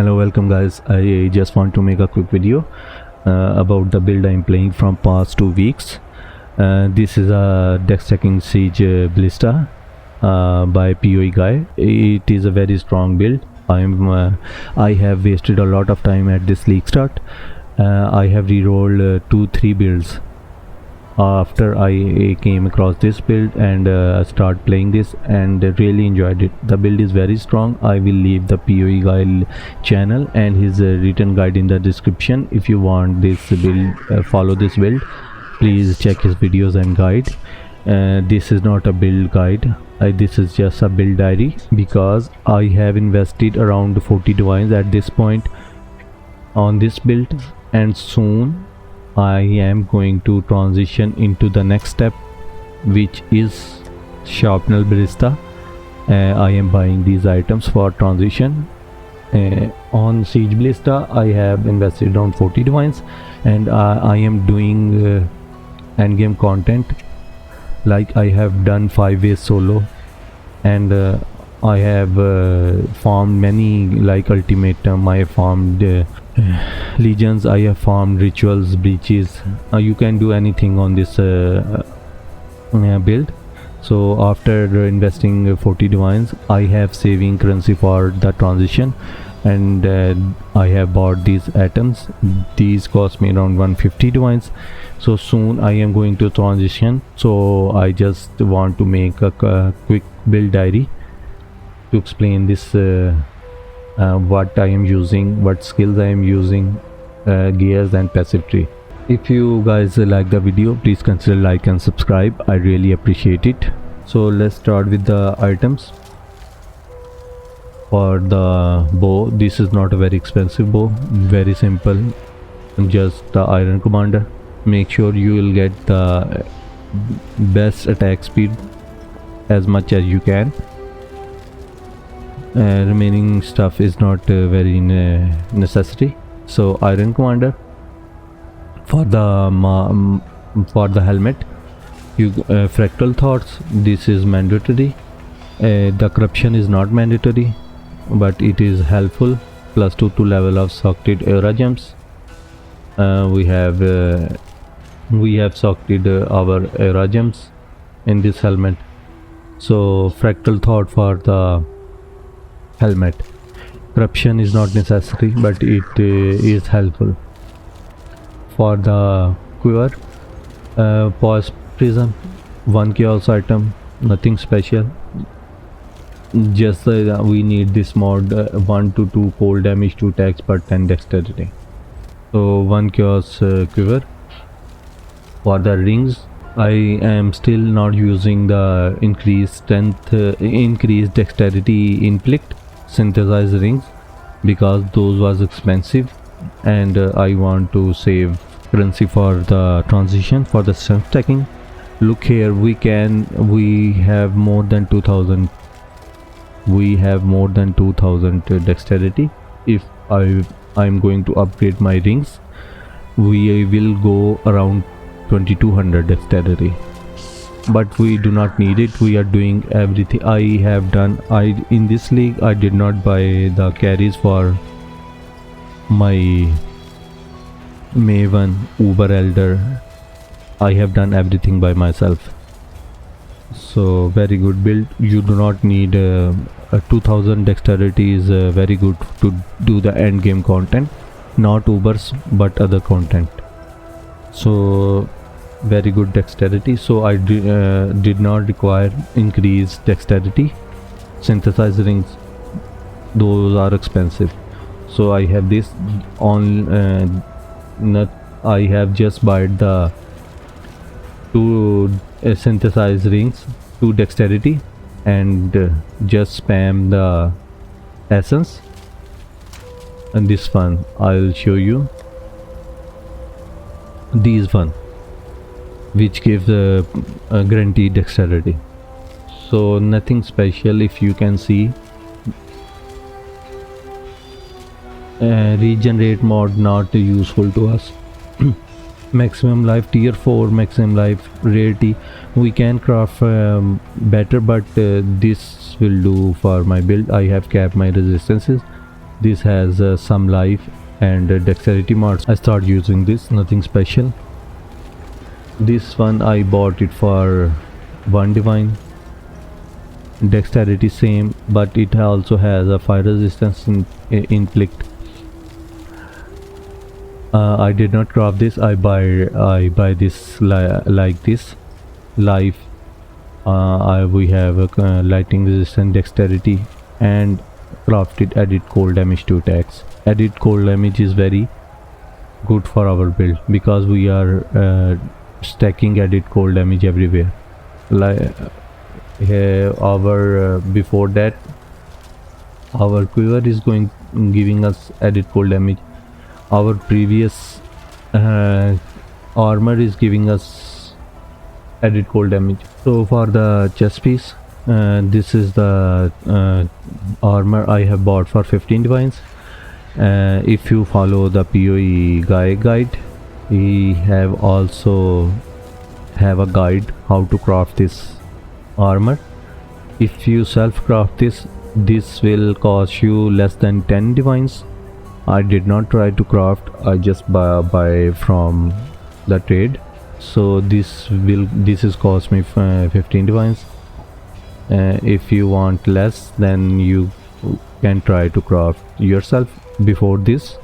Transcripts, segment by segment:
Hello, welcome guys. I just want to make a quick video about the build I'm playing from past 2 weeks. This is a dex checking siege Ballista by POEGuy. It is a very strong build. I have wasted a lot of time at this league start. I have rerolled 2-3 builds after I came across this build and start playing this, and really enjoyed it. The build is very strong. I will leave the POEGuy channel and his written guide in the description. If you want this build, follow this build, please check his videos and guide. This is not a build guide, this is just a build diary, because I have invested around 40 divines at this point on this build, and soon I am going to transition into the next step, which is Sharpenal Ballista. I am buying these items for transition. On Siege Ballista I have invested around 40 divines, and I am doing endgame content. Like I have done 5 ways solo, and I have farmed many, like ultimatum, I have farmed legions, I have farmed rituals, breaches. You can do anything on this build. So after investing 40 divines, I have saving currency for the transition, and I have bought these items. These cost me around 150 divines. So soon I am going to transition, so I just want to make a quick build diary to explain this, what I am using, what skills I am using, gears and passive tree. If you guys like the video, please consider like and subscribe. I really appreciate it. So let's start with the items. For the bow, this is not a very expensive bow, very simple, just the iron commander. Make sure you will get the best attack speed as much as you can. Remaining stuff is not very necessary. So iron commander. For the helmet, you fractal thoughts, this is mandatory. The corruption is not mandatory, but it is helpful. +2 to level of socked aura gems. We have socked our aura gems in this helmet. So fractal thought for the helmet. Corruption is not necessary, but it is helpful. For the quiver, pause prism, 1 chaos item, nothing special. Just we need this mod, 1 to 2 cold damage, 2 attacks per 10 dexterity. So 1 chaos quiver. For the rings, I am still not using the increased strength, increased dexterity inflict synthesized rings, because those was expensive, and I want to save currency for the transition. For the strength stacking, look here, we have more than 2000. We have more than 2000 dexterity. If I'm going to upgrade my rings, we will go around 2200 dexterity, but we do not need it. We are doing everything. I have done, in this league I did not buy the carries for my Maven, Uber Elder. I have done everything by myself. So very good build. You do not need a 2000 dexterity is very good to do the end game content, not Ubers but other content. So very good dexterity. So I did not require increased dexterity. Synthesized rings, those are expensive. So I have this on. I have just bought the 2 synthesized rings, 2 dexterity, and just spam the essence. And this one I'll show you. These one, which gives a guaranteed dexterity. So nothing special. If you can see, regenerate mod not useful to us. Maximum life, tier 4 maximum life, rarity, we can craft better, but this will do for my build. I have capped my resistances. This has some life and dexterity mods. I start using this, nothing special. This one I bought it for 1 divine. Dexterity same, but it also has a fire resistance inflict. I did not craft this. I buy this like this. Life. We have lightning resistant dexterity and crafted added cold damage to attacks. Added cold damage is very good for our build because we are stacking added cold damage everywhere. Before that, our quiver is giving us added cold damage. Our previous armor is giving us added cold damage. So for the chest piece, this is the armor I have bought for 15 divines. If you follow the POEGuy guide, we have also have a guide how to craft this armor. If you self-craft this will cost you less than 10 divines. I did not try to craft, I just buy from the trade. So this is cost me 15 divines. If you want less, then you can try to craft yourself. Before this,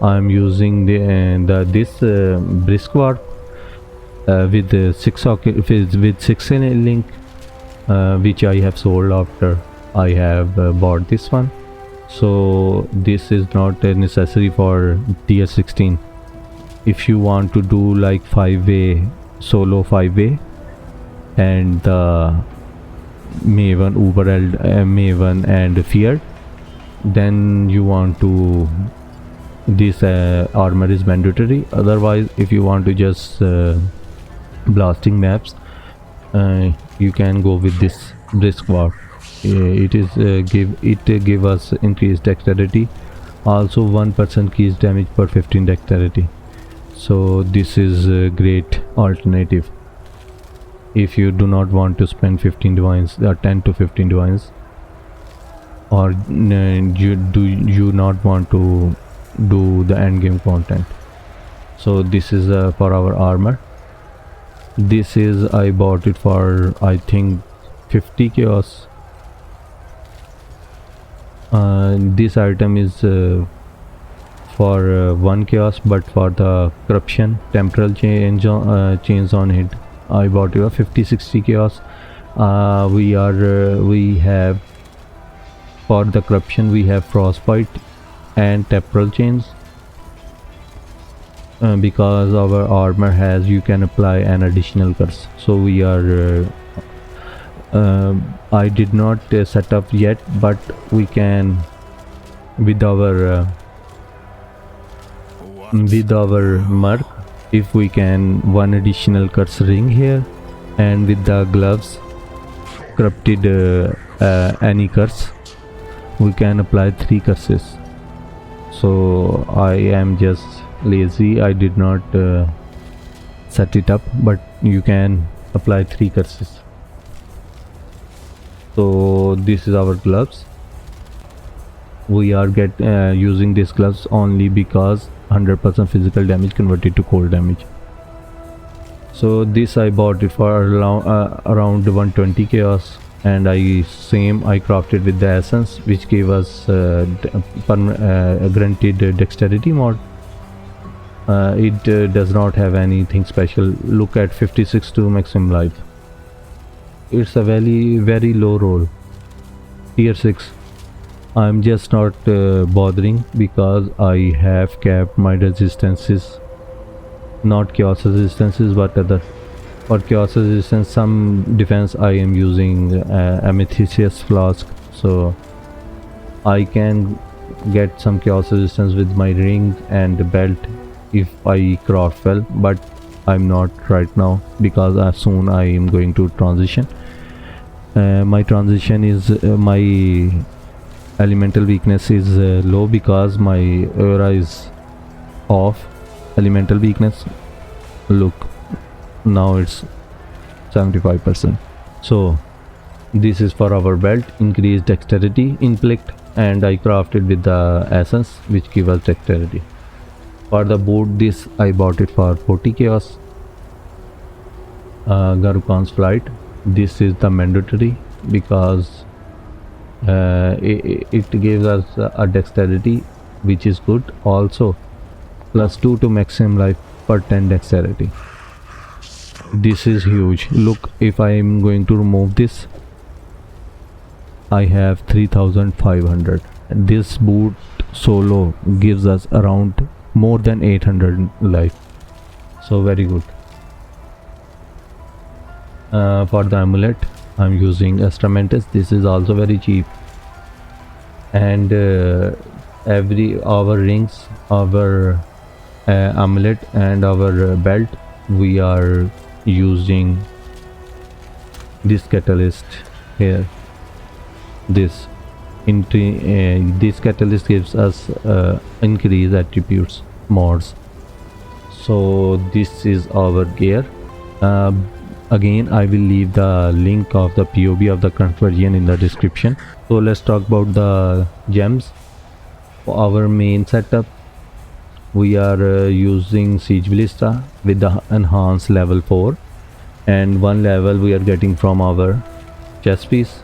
I'm using this brisk warp with 6 socket with 6 in a link, which I have sold after I have bought this one. So this is not necessary for tier 16. If you want to do like 5-way solo 5-way and Maven, Ubereld, Maven and Feared, then you want to this armor is mandatory. Otherwise, if you want to just blasting maps, you can go with this brisk warp. It is give us increased dexterity, also 1% keys damage per 15 dexterity. So this is a great alternative if you do not want to spend 15 divines or 10 to 15 divines, or you not want to do the end game content. So this is for our armor. This is I bought it for I think 50 chaos. This item is for 1 chaos, but for the corruption temporal chains on it, I bought it for 50-60 chaos. We have for the corruption we have frostbite and temporal chains, because our armor has you can apply an additional curse. So we are I did not set up yet, but we can with our Merc, if we can one additional curse ring here, and with the gloves corrupted any curse, we can apply 3 curses. So I am just lazy, I did not set it up, but you can apply 3 curses. So this is our gloves. We are using these gloves only because 100% physical damage converted to cold damage. So this I bought it for around 120 chaos, and I crafted with the essence, which gave us granted dexterity mod. It does not have anything special. Look at 56 to maximum life. It's a very low roll, tier 6. I'm just not bothering because I have capped my resistances, not chaos resistances but other. For chaos resistance, some defense I am using amethyst flask, so I can get some chaos resistance with my ring and belt if I craft well, but I'm not right now because soon I am going to transition. My transition is my elemental weakness is low because my aura is off. Elemental weakness, look, now it's 75%. So this is for our belt, increased dexterity, inflict and I crafted with the essence which give us dexterity. For the boot, this I bought it for 40 chaos. Garukan's flight, this is the mandatory because it gives us a dexterity which is good, also +2 to maximum life per 10 dexterity. This is huge. Look, if I am going to remove this, I have 3500. This boot solo gives us around more than 800 life, so very good. For the amulet, I'm using Ascendancy. This is also very cheap, and our rings, our amulet and our belt, we are using this catalyst here. This catalyst gives us increased attributes mods. So this is our gear. Again, I will leave the link of the POB of the current version in the description. So let's talk about the gems. For our main setup, we are using Siege Ballista with the enhanced level 4, and 1 level we are getting from our chest piece.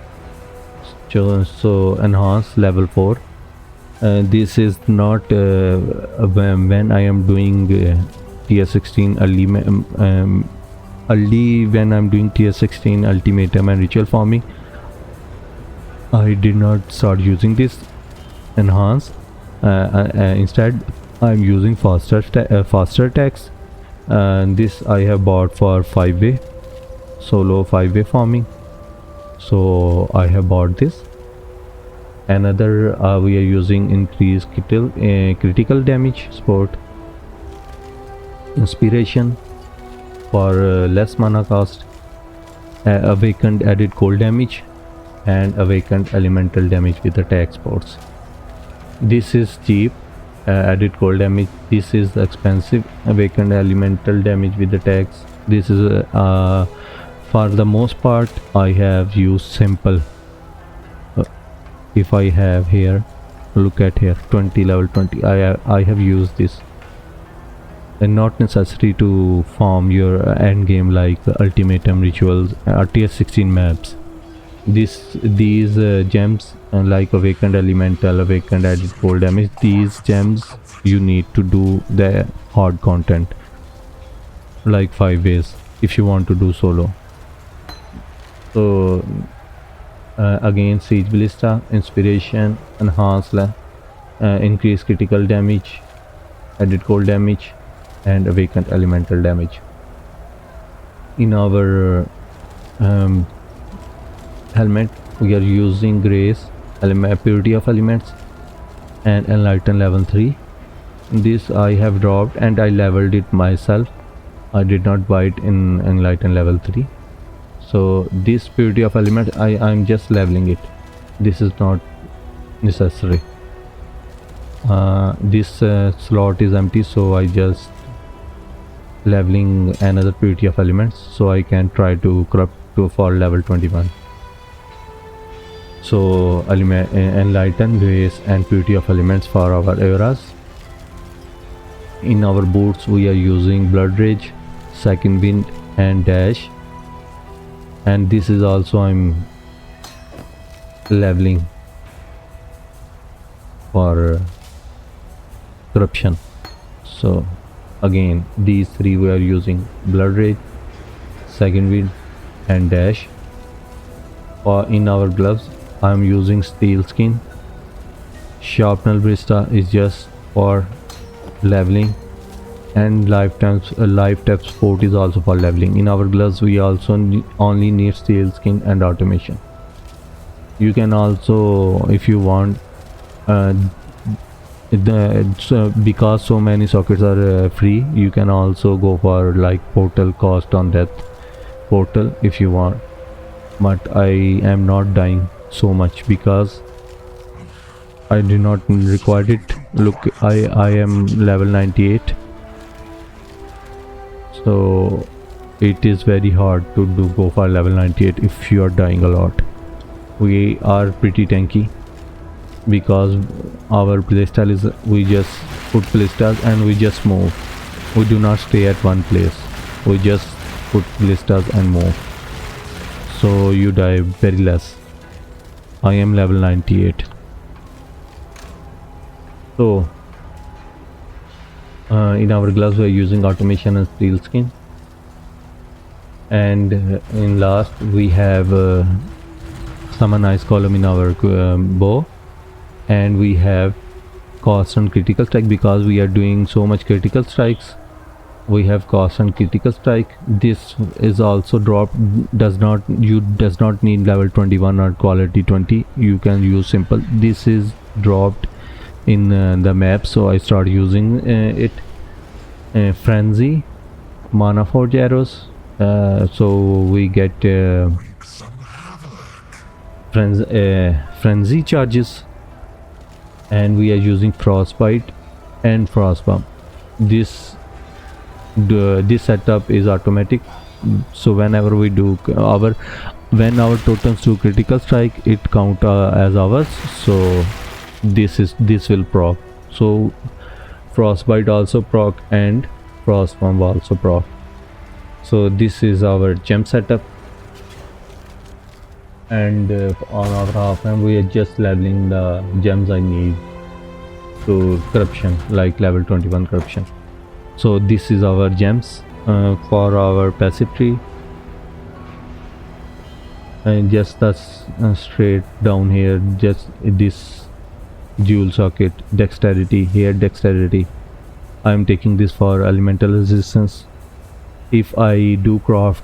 So enhanced level 4. This is not when I am doing tier 16 early when I'm doing tier 16 ultimatum and ritual farming, I did not start using this enhanced. Instead, I'm using faster attacks, and this I have bought for 5-way solo 5-way farming, so I have bought this. Another we are using increased critical damage support, inspiration for less mana cost, awakened added cold damage, and awakened elemental damage with attack sports. This is cheap, added cold damage. This is expensive, awakened elemental damage with attacks. This is for the most part I have used simple. If I have here, look at here, 20 level 20, I have used this, and not necessary to farm your end game like ultimatum rituals or tier 16 maps. These gems like awakened elemental, awakened added cold damage, these gems you need to do the hard content like 5 ways if you want to do solo. So again, Siege Ballista, inspiration, enhanced increased critical damage, added cold damage, and awakened elemental damage. In our helmet, we are using grace, purity of elements, and enlighten level 3. This I have dropped and I leveled it myself. I did not buy it in enlighten level 3. So this purity of element, I'm just leveling it. This is not necessary. This slot is empty, so I just leveling another purity of elements so I can try to corrupt for level 21. So enlighten, grace, and purity of elements for our auras. In our boots, we are using blood rage, second wind, and dash. And this is also I'm leveling for corruption. So again, these 3 we are using blood rage, second wind, and dash. Or in our gloves, I am using steel skin. Sharpener Ballista is just for leveling, and life tap support is also for leveling. In our gloves, we also only need steel skin and automation. You can also, if you want, because so many sockets are free, you can also go for like portal cost on death portal if you want. But I am not dying so much because I do not require it. Look, I am level 98. So it is very hard to go for level 98 if you are dying a lot. We are pretty tanky. because our playstyle is we just put playstyles and we just move. We do not stay at one place. We just put playstyles and move. So you die very less. I am level 98. So in our gloves we are using automation and steel skin, and in last we have summon ice column in our bow, and we have constant critical strike because we are doing so much critical strikes. We have constant critical strike. This is also dropped. Does not need level 21 or quality 20. You can use simple. This is dropped in the map, so I start using it. Frenzy, mana forge arrows. So we get frenzy charges, and we are using frostbite and frostbomb. This setup is automatic, so whenever we do when our totems do critical strike, it count as ours. So this will proc. So frostbite also proc and frostbomb also proc. So this is our gem setup, and on our half and we are just leveling the gems I need to corruption, like level 21 corruption. So this is our gems for our passive tree, and just straight down here, just this jewel socket, dexterity here, dexterity. I am taking this for elemental resistance. If I do craft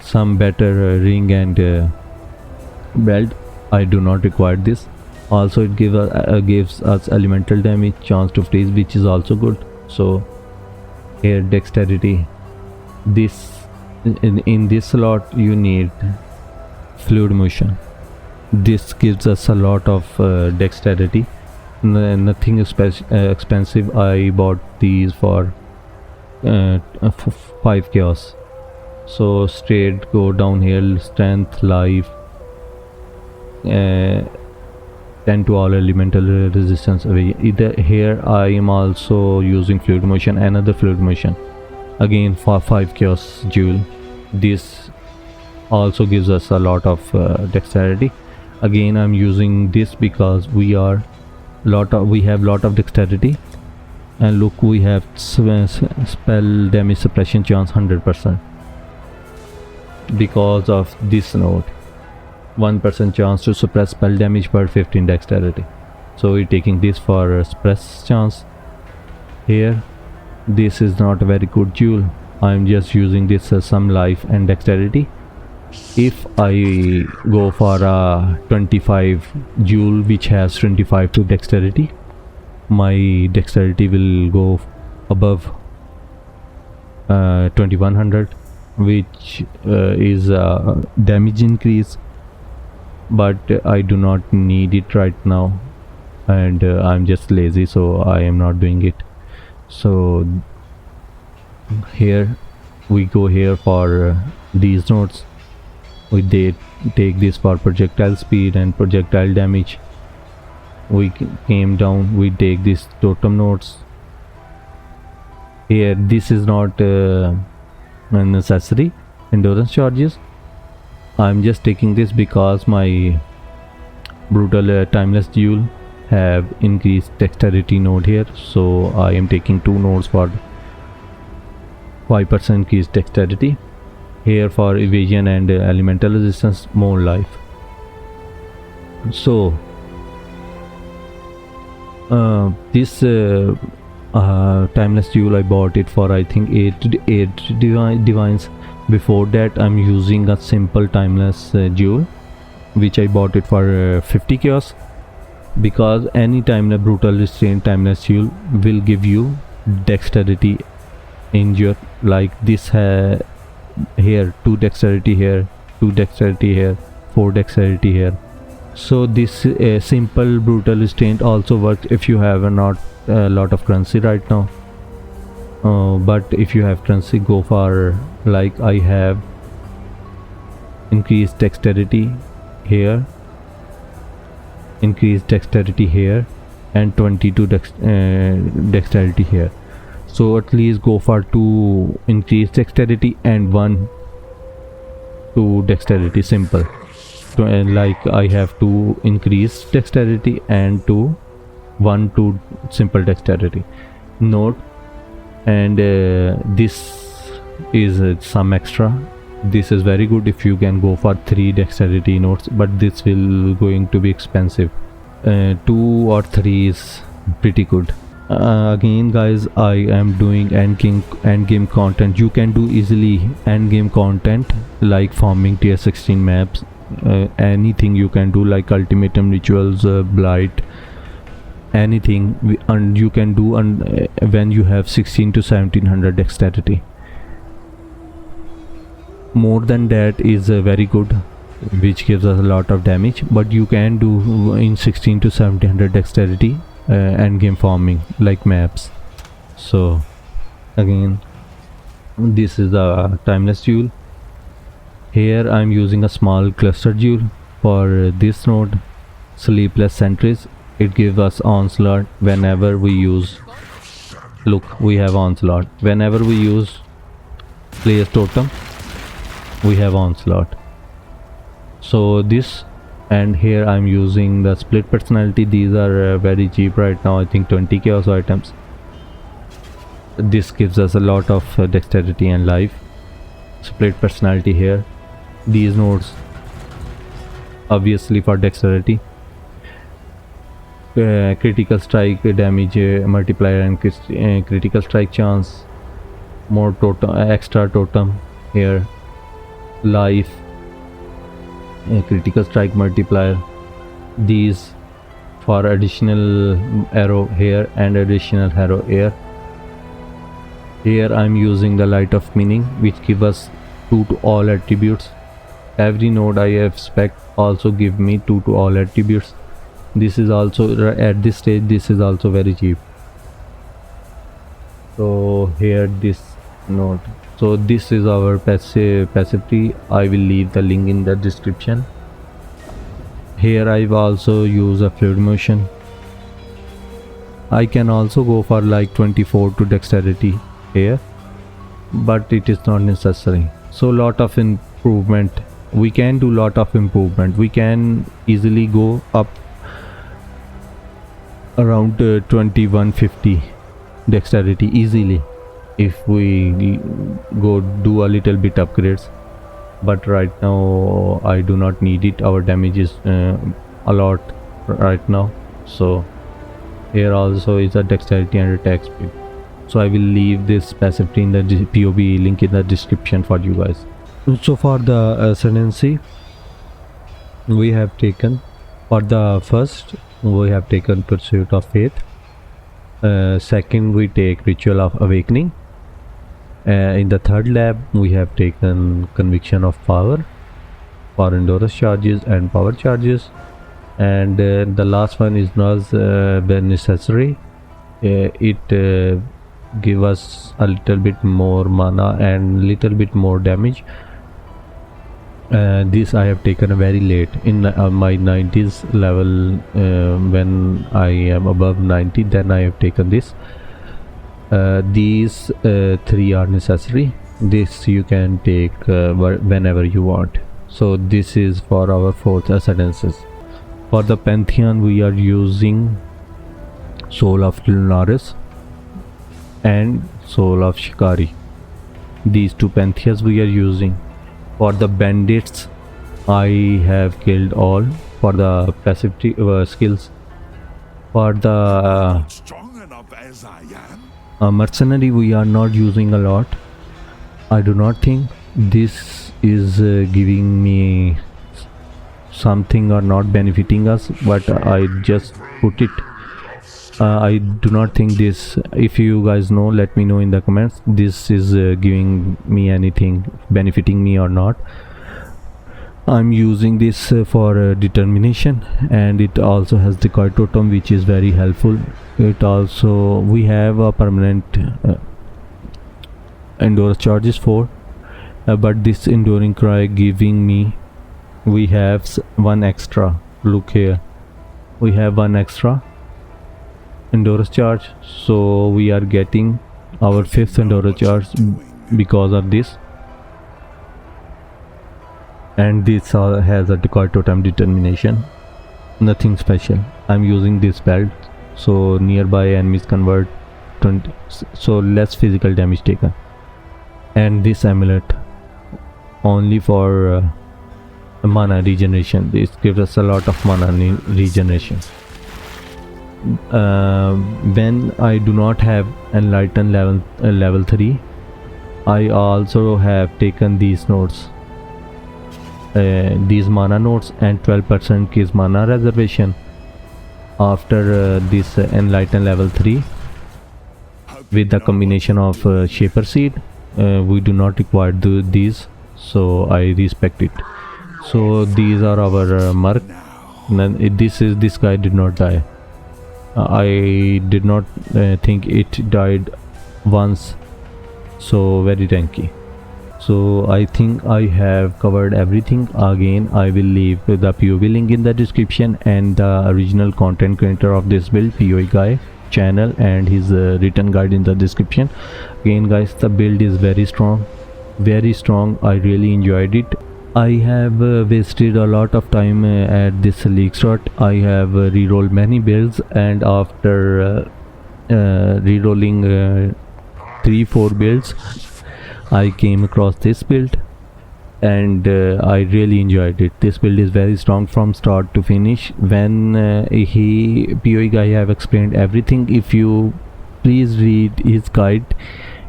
some better ring and belt, I do not require this. Also it gives us elemental damage, chance to freeze, which is also good. So here dexterity, this in this slot you need fluid motion. This gives us a lot of dexterity. Nothing expensive. I bought these for 5 chaos. So straight go down here, strength, life, 10 to all elemental resistance away. Either here I am also using fluid motion, another fluid motion, again for 5 chaos jewel. This also gives us a lot of dexterity. Again I'm using this because we have lot of dexterity, and look, we have spell damage suppression chance 100% because of this node. 1% chance to suppress spell damage per 15 dexterity. So we're taking this for suppress chance. Here this is not a very good jewel. I'm just using this as some life and dexterity. If I go for a 25 jewel which has 25 to dexterity, my dexterity will go above 2100, which is damage increase, but I do not need it right now, and I'm just lazy, so I am not doing it. So here we go here for these nodes. We take this for projectile speed and projectile damage. We came down, we take this totem nodes. Here this is not necessary, endurance charges. I'm just taking this because my brutal timeless jewel have increased dexterity node here, so I am taking 2 nodes for 5% increased dexterity. Here for evasion and elemental resistance, more life. So this timeless jewel I bought it for I think 8 divines. Before that I'm using a simple timeless jewel which I bought it for 50 chaos, because any timeless brutal restraint timeless jewel will give you dexterity in your, like this here 2 dexterity here, 2 dexterity here, 4 dexterity here. So this simple brutal restraint also works if you have not a lot of currency right now, but if you have currency, go for, like I have increased dexterity here, increase dexterity here and 22 dexterity here. So at least go for 2 increase dexterity and 1 to dexterity, simple. So, like I have 2 increase dexterity and 1 to simple dexterity. Note, and this is some extra. This is very good if you can go for 3 dexterity notes, but this will going to be expensive. 2 or 3 is pretty good. Again guys, I am doing endgame content. You can do easily endgame content like farming tier 16 maps, anything you can do, like ultimatum rituals, blight, anything, and you can do when you have 16 to 1700 dexterity. More than that is very good, which gives us a lot of damage, but you can do in 16 to 1700 dexterity endgame farming like maps. So again, this is a timeless jewel. Here I'm using a small cluster jewel for this node, sleepless sentries. It gives us onslaught whenever we use, look, we have onslaught whenever we use player's totem, we have onslaught. So this, and here I'm using the split personality. These are very cheap right now, I think 20 chaos items. This gives us a lot of dexterity and life. Split personality here. These nodes obviously for dexterity. Critical strike damage multiplier and critical strike chance. More totem, extra totem here. Life, critical strike multiplier. These for additional arrow here and additional arrow here. Here I'm using the light of meaning, which give us 2 to all attributes. Every node I have spec also give me 2 to all attributes. This is also at this stage, this is also very cheap. So here this node. So this is our passivity. I will leave the link in the description. Here I've also used a fluid motion. I can also go for like 24 to dexterity here, but it is not necessary. So lot of improvement. We can do lot of improvement. We can easily go up around 2150 dexterity easily if we go do a little bit upgrades, but right now I do not need it. Our damage is a lot right now. So here also is a dexterity and attack speed. So I will leave this passivity in the POB link in the description for you guys. So for the Ascendancy, we have taken, for the first we have taken Pursuit of Faith. Second we take Ritual of Awakening. In the third lab we have taken Conviction of Power for endurance charges and power charges, and the last one is not when necessary. It give us a little bit more mana and little bit more damage. This I have taken very late in my 90s level. When I am above 90, then I have taken this. These 3 are necessary. This you can take whenever you want. So this is for our 4th Ascendances. For the Pantheon we are using Soul of Lunaris and Soul of Shikari. These 2 Pantheons we are using. For the Bandits I have killed all for the passive skills. For the mercenary we are not using a lot. I do not think this is giving me something or not benefiting us, but I just put it. I do not think this, if you guys know, let me know in the comments, this is giving me anything, benefiting me or not. I'm using this for determination, and it also has the decoy totem, which is very helpful. It also, we have a permanent endurance charges for, but this enduring cry giving me, we have 1 extra. Look here, we have one extra endurance charge, so we are getting our 5th endurance charge because of this. And this has a decoy totem determination, nothing special. I'm using this belt, so nearby enemies convert 20, so less physical damage taken. And this amulet only for mana regeneration. This gives us a lot of mana regeneration. When I do not have enlightened level 3, I also have taken these nodes, these mana nodes, and 12% gives mana reservation. After this enlightened level 3 with the combination of shaper seed, we do not require these, so I respect it. So these are our Merc. This guy did not die. I did not think it died once, so very tanky. So I think I have covered everything. Again, I will leave the POB link in the description and the original content creator of this build, POEGuy channel, and his written guide in the description. Again guys, the build is very strong, I really enjoyed it. I have wasted a lot of time at this league start. I have rerolled many builds, and after rerolling 3-4 builds, I came across this build, and I really enjoyed it. This build is very strong from start to finish. When POEGuy have explained everything, if you please read his guide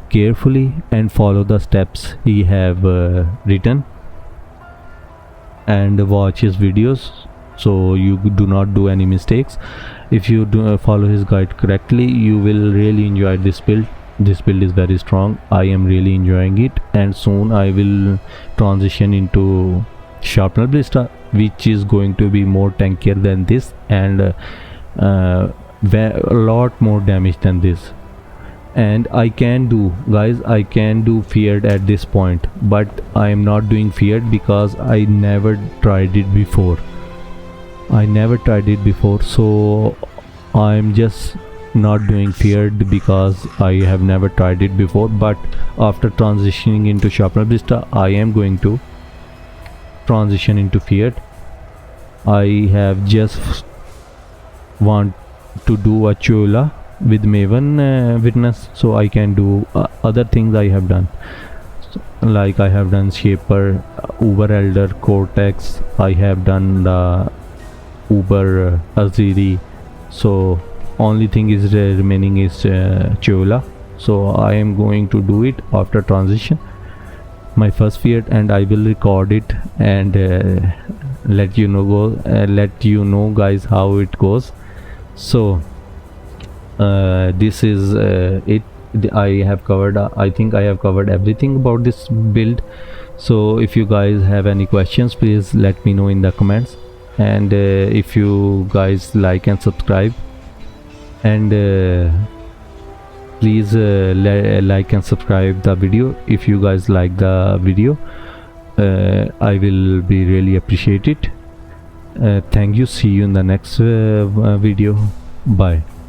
carefully and follow the steps he have written, and watch his videos so you do not do any mistakes. If you do follow his guide correctly, you will really enjoy this build. This build is very strong. I am really enjoying it, and soon I will transition into Sharpener Ballista, which is going to be more tankier than this, and a lot more damage than this. And I can do, guys, I can do feared at this point, but I am not doing feared because I never tried it before. So I'm just not doing feared because I have never tried it before. But after transitioning into Sharpener Ballista, I am going to transition into feared. I have just want to do a Chola with Maven witness, so I can do other things I have done, like I have done Shaper, Uber Elder, Cortex, I have done the Uber Aziri, so only thing is remaining is Chola. So I am going to do it after transition, my first feared, and I will record it and let you know guys how it goes. So this is it. I have covered I think I have covered everything about this build. So if you guys have any questions, please let me know in the comments, and if you guys like and subscribe, and please like and subscribe the video if you guys like the video. I will be really appreciate it. Thank you. See you in the next video. Bye.